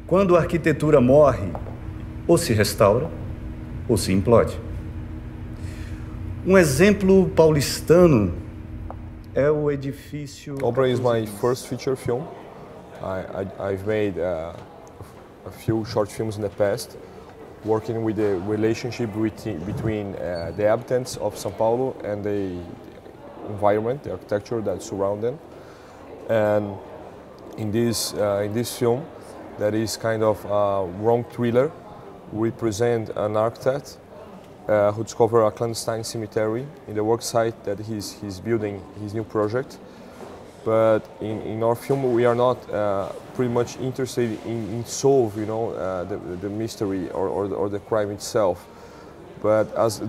Quando a arquitetura morre, ou se restaura, ou se implode. Um exemplo paulistano é o edifício... Obra is my first feature film. I've made a few short films in the past, working with the relationship between the inhabitants of São Paulo and the environment, the architecture that surrounds them. And in this film, that is kind of a wrong thriller, we present an architect who discovered a clandestine cemetery in the work site that he's building his new project. But in our film, we are not pretty much interested in solve, the mystery or the crime itself. But as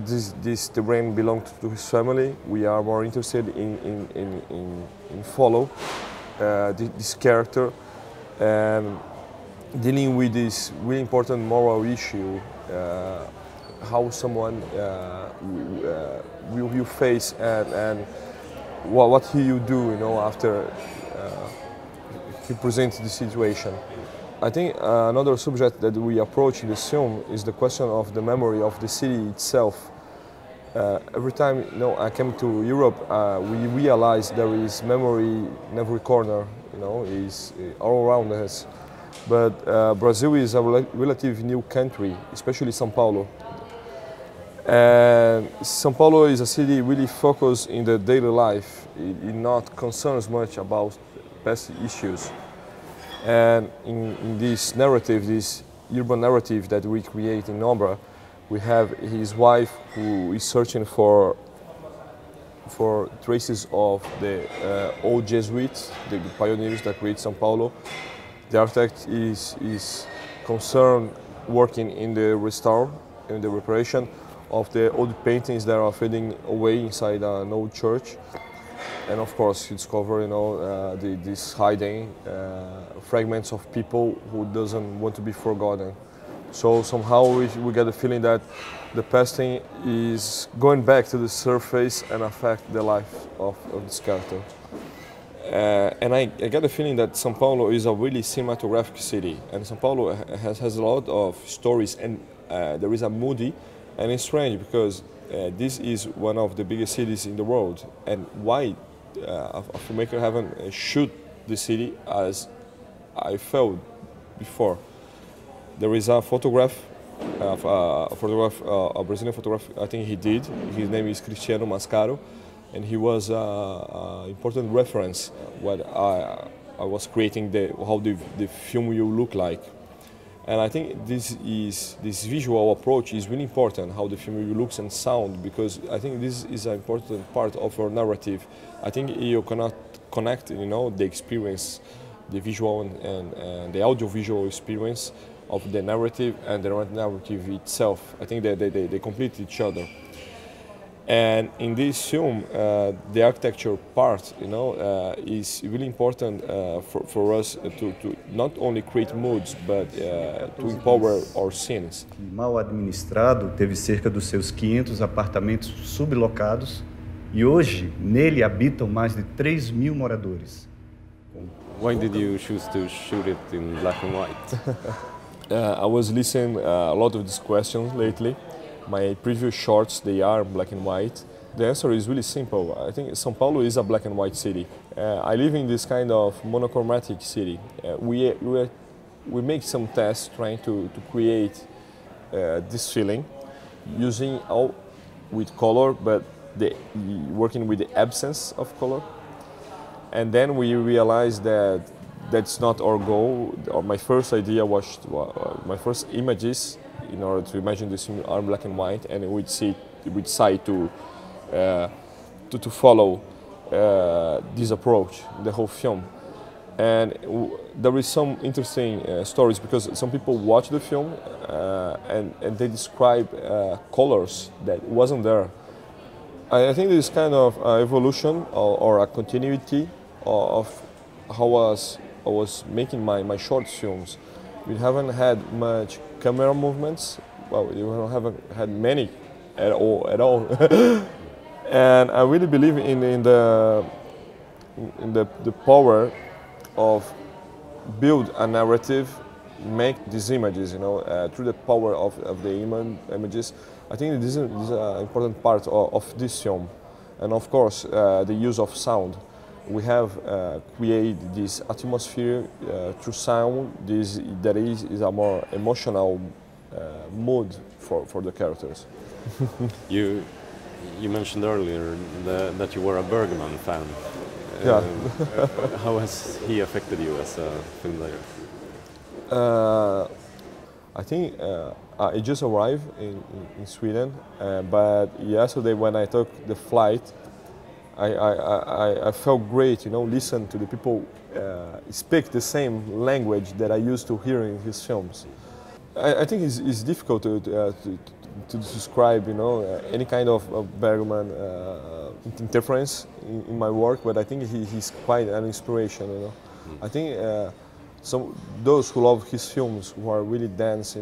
this terrain belongs to his family, we are more interested in follow this character and dealing with this really important moral issue, how someone will face and what he do, after he presents the situation. I think another subject that we approach in this film is the question of the memory of the city itself. Every time I came to Europe, we realize there is memory in every corner, is all around us. But Brazil is a relatively new country, especially São Paulo. And São Paulo is a city really focused in the daily life. It not concerns much about past issues. And in this narrative, this urban narrative that we create in Obra, we have his wife who is searching for traces of the old Jesuits, the pioneers that create São Paulo. The architect is concerned working in the reparation of the old paintings that are fading away inside an old church. And of course, he discovered, these hiding fragments of people who doesn't want to be forgotten. So somehow we get the feeling that the past thing is going back to the surface and affect the life of this character. And I get the feeling that São Paulo is a really cinematographic city, and São Paulo has a lot of stories, and there is a moody, and it's strange because this is one of the biggest cities in the world, and why a filmmaker haven't shoot the city as I felt before. There is a photograph, a Brazilian photograph, I think he did. His name is Cristiano Mascaro, and he was an important reference what I was creating how the film will look like. And I think this visual approach is really important, how the film looks and sound, because I think this is an important part of our narrative. I think you cannot connect, the experience, the visual and the audiovisual experience of the narrative and the narrative itself. I think they complete each other. And in this film, the architecture part, is really important for us to not only create moods, but to empower our scenes. Mal administrado, teve cerca dos seus 500 apartamentos sublocados e hoje nele habitam mais de 3.000 moradores. Why did you choose to shoot it in black and white? I was listening a lot of these questions lately. My previous shorts, they are black and white. The answer is really simple. I think São Paulo is a black and white city. I live in this kind of monochromatic city. We make some tests trying to create this feeling, using all with color, but working with the absence of color. And then we realized that that's not our goal. My first idea was, my first images in order to imagine this film are black and white, and we decide to follow this approach, the whole film. And there is some interesting stories because some people watch the film and they describe colors that wasn't there. I think this kind of evolution or a continuity of how I was making my short films. We haven't had much camera movements. Well, we haven't had many at all. And I really believe in the power of build a narrative make these images, through the power of the images. I think this is an important part of this film. And of course, the use of sound. We have created this atmosphere through sound. That is a more emotional mood for the characters. You mentioned earlier that you were a Bergman fan. Yeah. How has he affected you as a filmmaker? I think I just arrived in Sweden, but yesterday when I took the flight, I felt great, listen to the people speak the same language that I used to hear in his films. I think it's difficult to describe, any kind of Bergman interference in my work, but I think he's quite an inspiration, I think those who love his films, who are really dense,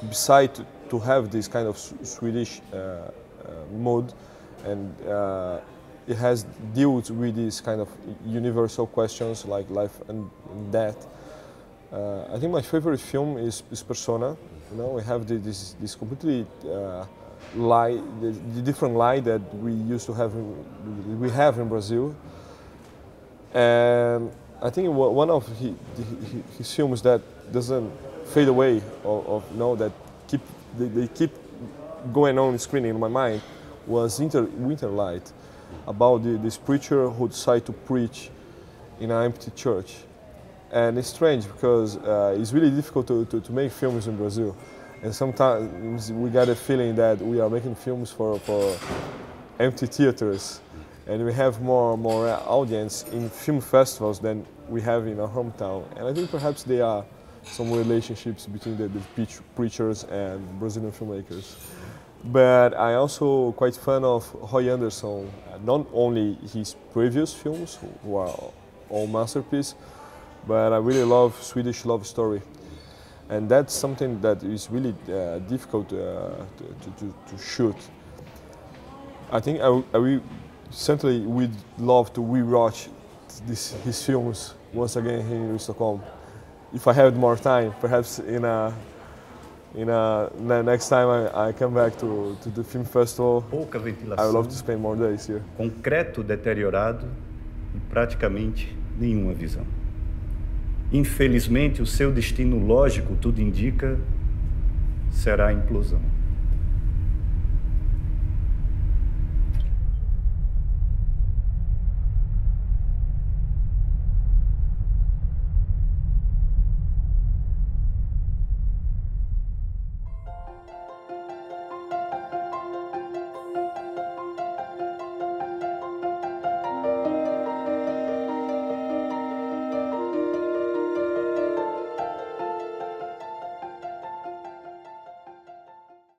beside to have this kind of Swedish mood, and it has dealt with these kind of universal questions like life and death. I think my favorite film is Persona. We have this completely lie, the different lie that we used to have, we have in Brazil. And I think one of his films that doesn't fade away, that they keep going on screen in my mind, was Winter Light, about this preacher who decided to preach in an empty church. And it's strange because it's really difficult to make films in Brazil. And sometimes we got a feeling that we are making films for empty theaters. And we have more audience in film festivals than we have in our hometown. And I think perhaps there are some relationships between the preachers and Brazilian filmmakers. But I also quite fan of Roy Andersson, not only his previous films, who are all masterpieces, but I really love Swedish love story. And that's something that is really difficult to shoot. I think I certainly would love to rewatch his films once again here in Stockholm. If I had more time, perhaps next time I come back to the film festival, Pouca I would ventilação, love to spend more days here. concreto deteriorado e praticamente nenhuma visão. Infelizmente, o seu destino lógico, tudo indica, será a implosão.